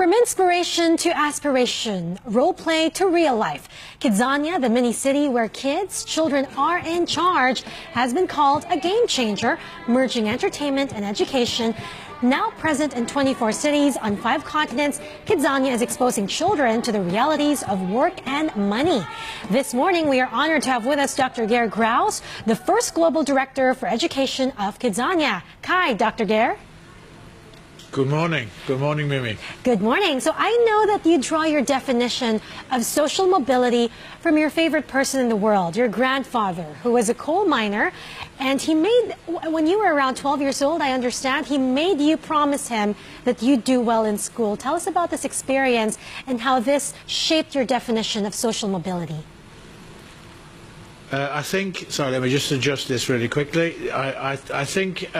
From inspiration to aspiration, role play to real life, Kidzania, the mini-city where children are in charge, has been called a game changer, merging entertainment and education. Now present in 24 cities on 5 continents, Kidzania is exposing children to the realities of work and money. This morning, we are honored to have with us Dr. Ger Graus, the first Global Director for Education of Kidzania. Hi, Dr. Ger. Good morning. Good morning, Mimi. Good morning. So I know that you draw your definition of social mobility from your favorite person in the world, your grandfather, who was a coal miner. And he made, when you were around 12 years old, I understand, he made you promise him that you'd do well in school. Tell us about this experience and how this shaped your definition of social mobility. I think, sorry, let me just adjust this really quickly. I think,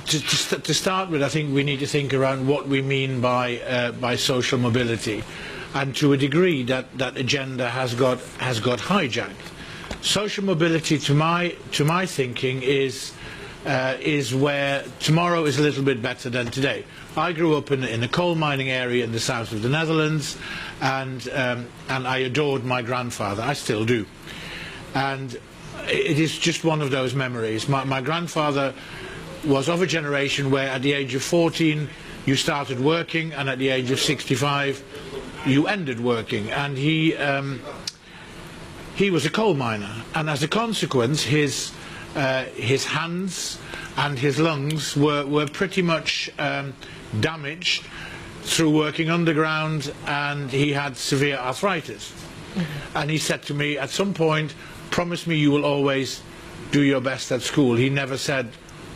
to start with, I think we need to think around what we mean by social mobility, and to a degree that agenda has got hijacked. Social mobility, to my thinking, is where tomorrow is a little bit better than today. I grew up in a coal mining area in the south of the Netherlands, and I adored my grandfather. I still do, and it is just one of those memories. My grandfather was of a generation where at the age of 14 you started working, and at the age of 65 you ended working, and he was a coal miner, and as a consequence his hands and his lungs were pretty much damaged through working underground, and he had severe arthritis. And he said to me at some point, "Promise me you will always do your best at school." He never said,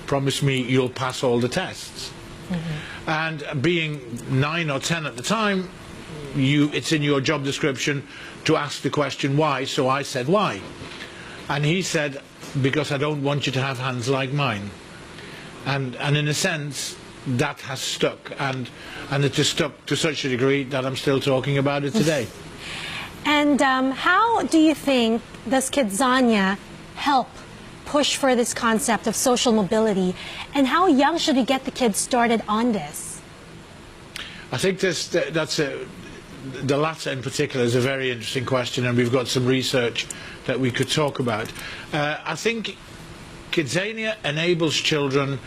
"Promise me you'll pass all the tests." And being 9 or 10 at the time, it's in your job description to ask the question why, so I said why. And he said, "Because I don't want you to have hands like mine." And in a sense that has stuck, and it has stuck to such a degree that I'm still talking about it today. And how do you think does Kidzania help push for this concept of social mobility, and how young should we get the kids started on this? I think the latter in particular is a very interesting question, and we've got some research that we could talk about. I think Kidzania enables children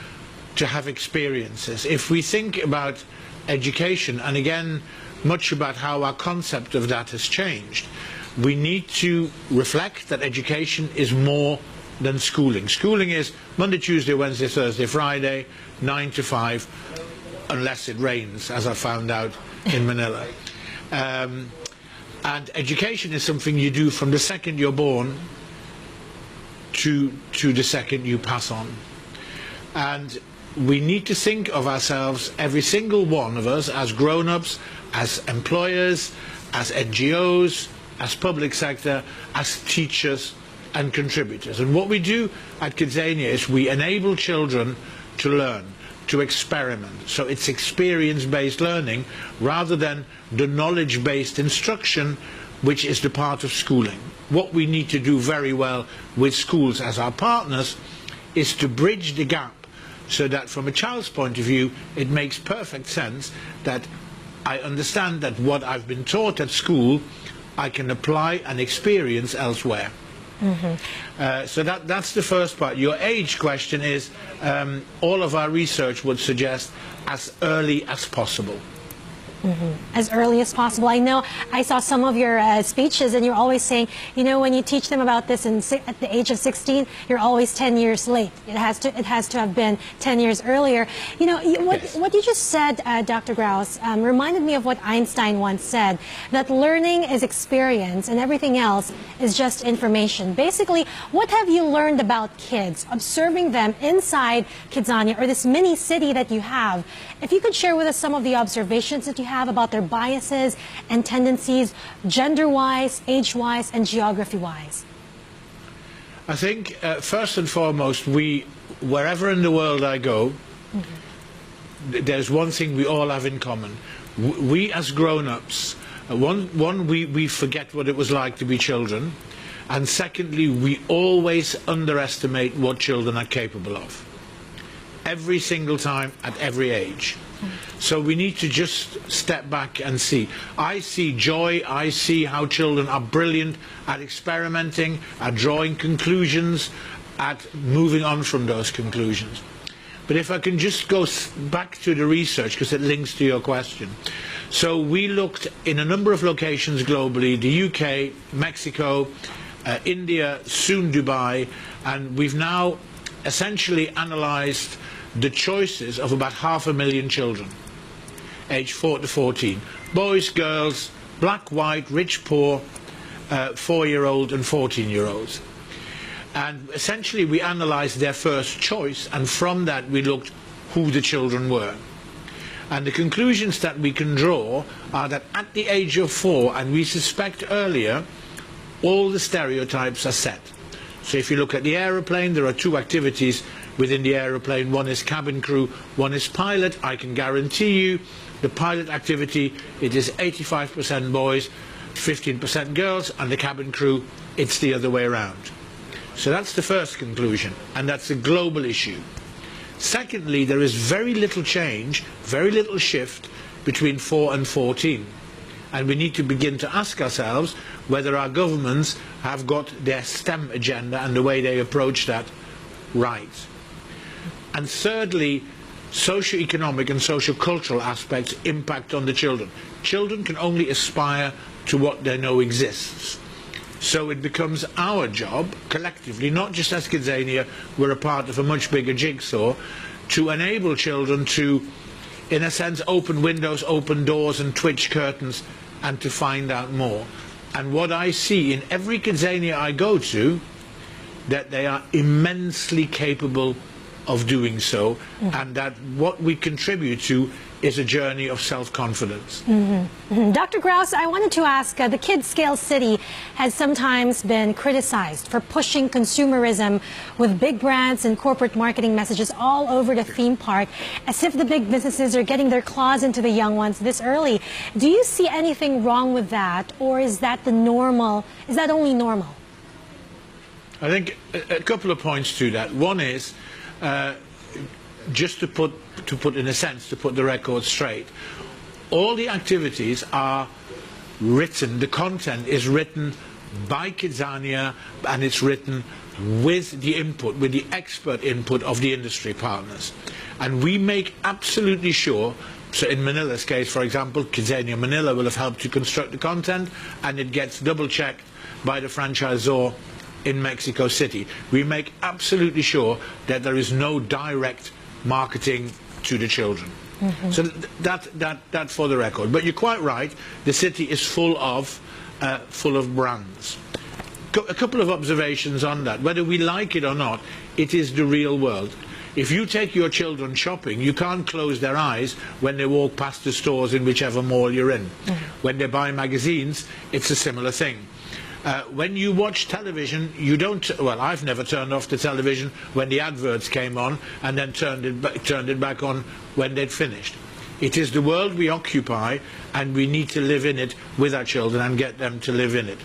to have experiences. If we think about education, and again much about how our concept of that has changed, we need to reflect that education is more than schooling. Schooling is Monday, Tuesday, Wednesday, Thursday, Friday, 9 to 5, unless it rains, as I found out in Manila. And education is something you do from the second you're born to the second you pass on. And we need to think of ourselves, every single one of us, as grown-ups, as employers, as NGOs, as public sector, as teachers and contributors. And what we do at Kidzania is we enable children to learn, to experiment. So it's experience-based learning rather than the knowledge-based instruction, which is the part of schooling. What we need to do very well with schools as our partners is to bridge the gap, so that from a child's point of view it makes perfect sense that I understand that what I've been taught at school I can apply and experience elsewhere. So that's the first part. Your age question is, all of our research would suggest as early as possible. As early as possible. I know I saw some of your speeches, and you're always saying, you know, when you teach them about this at the age of 16, you're always 10 years late. It has to have been 10 years earlier. You know, what you just said, Dr. Graus, reminded me of what Einstein once said, that learning is experience and everything else is just information. Basically, what have you learned about kids, observing them inside Kidzania, or this mini city that you have? If you could share with us some of the observations that you have about their biases and tendencies, gender-wise, age-wise, and geography-wise. I think, first and foremost, wherever in the world I go, there's one thing we all have in common. We as grown-ups, we forget what it was like to be children, and secondly, we always underestimate what children are capable of. every single time at every age. So we need to just step back and see. I see joy, I see how children are brilliant at experimenting, at drawing conclusions, at moving on from those conclusions. But if I can just go back to the research, because it links to your question. So we looked in a number of locations globally, the UK, Mexico, India, soon Dubai, and we've now essentially analysed the choices of about 500,000 children, aged 4 to 14. Boys, girls, black, white, rich, poor, 4-year-old and 14-year-olds. And essentially we analysed their first choice, and from that we looked who the children were. And the conclusions that we can draw are that at the age of 4, and we suspect earlier, all the stereotypes are set. So if you look at the aeroplane, there are 2 activities within the aeroplane. One is cabin crew, one is pilot. I can guarantee you the pilot activity, it is 85% boys, 15% girls, and the cabin crew, it's the other way around. So that's the first conclusion, and that's a global issue. Secondly, there is very little change, very little shift between 4 and 14. And we need to begin to ask ourselves whether our governments have got their STEM agenda and the way they approach that right. And thirdly, socio-economic and socio-cultural aspects impact on the children. Children can only aspire to what they know exists. So it becomes our job, collectively, not just as Kidzania, we're a part of a much bigger jigsaw, to enable children to, in a sense, open windows, open doors and twitch curtains, and to find out more. And what I see in every Kidzania I go to, that they are immensely capable of doing so, and that what we contribute to is a journey of self-confidence. Dr. Graus, I wanted to ask, the Kids Scale City has sometimes been criticized for pushing consumerism with big brands and corporate marketing messages all over the theme park, as if the big businesses are getting their claws into the young ones this early. Do you see anything wrong with that, or is that the normal, is that only normal? I think a couple of points to that. One is, just to put in a sense, to put the record straight, all the activities are written, the content is written by Kidzania, and it's written with the input, with the expert input of the industry partners. And we make absolutely sure, so in Manila's case, for example, Kidzania Manila will have helped to construct the content, and it gets double-checked by the franchisor in Mexico City. We make absolutely sure that there is no direct marketing to the children. So that for the record. But you're quite right, the city is full of brands. A couple of observations on that. Whether we like it or not, it is the real world. If you take your children shopping, you can't close their eyes when they walk past the stores in whichever mall you're in. When they buy magazines, it's a similar thing. When you watch television, you don't, well, I've never turned off the television when the adverts came on and then turned it back on when they'd finished. It is the world we occupy, and we need to live in it with our children and get them to live in it.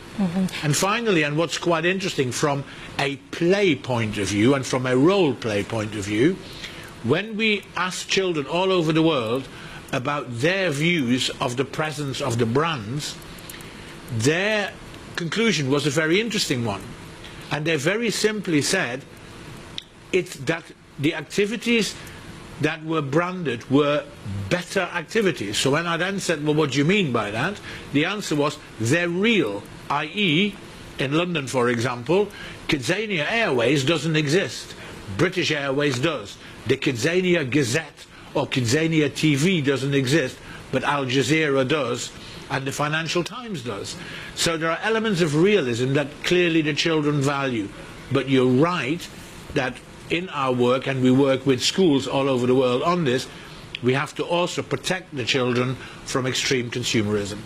And finally, and what's quite interesting from a play point of view and from a role play point of view, when we ask children all over the world about their views of the presence of the brands, their conclusion was a very interesting one, and they very simply said it's that the activities that were branded were better activities. So when I then said, well, what do you mean by that? The answer was they're real, i.e. in London, for example, Kidzania Airways doesn't exist. British Airways does. The Kidzania Gazette or Kidzania TV doesn't exist, but Al Jazeera does, and the Financial Times does. So there are elements of realism that clearly the children value. But you're right that in our work, and we work with schools all over the world on this, we have to also protect the children from extreme consumerism.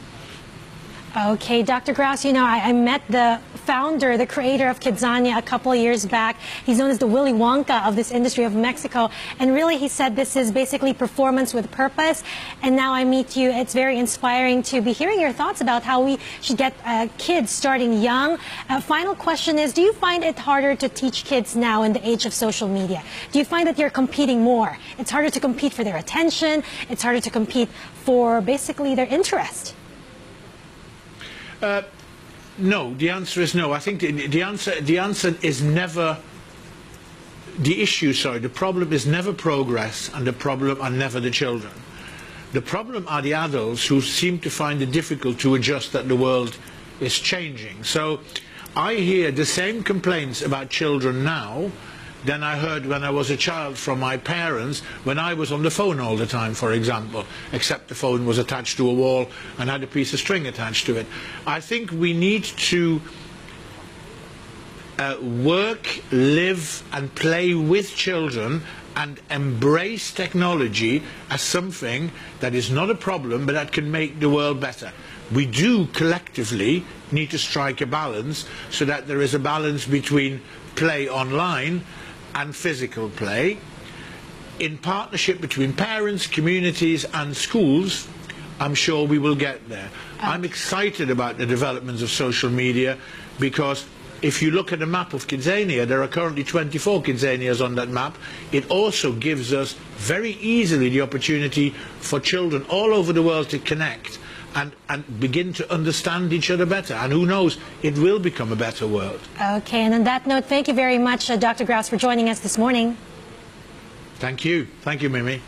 Okay, Dr. Graus, you know, I met the founder, the creator of Kidzania a couple of years back. He's known as the Willy Wonka of this industry of Mexico. And really, he said this is basically performance with purpose. And now I meet you. It's very inspiring to be hearing your thoughts about how we should get kids starting young. Final question is, do you find it harder to teach kids now in the age of social media? Do you find that you're competing more? It's harder to compete for their attention. It's harder to compete for basically their interest. No, the answer is no. I think the answer is never, the problem is never progress, and the problem are never the children. The problem are the adults who seem to find it difficult to adjust that the world is changing. So I hear the same complaints about children now than I heard when I was a child from my parents when I was on the phone all the time, for example, except the phone was attached to a wall and had a piece of string attached to it. I think we need to work, live and play with children and embrace technology as something that is not a problem but that can make the world better. We do collectively need to strike a balance so that there is a balance between play online and physical play, in partnership between parents, communities and schools. I'm sure we will get there. I'm excited about the developments of social media because if you look at a map of Kidzania, there are currently 24 Kidzanias on that map. It also gives us very easily the opportunity for children all over the world to connect and begin to understand each other better. And who knows, it will become a better world. Okay, and on that note, thank you very much, Dr. Graus, for joining us this morning. Thank you. Thank you, Mimi.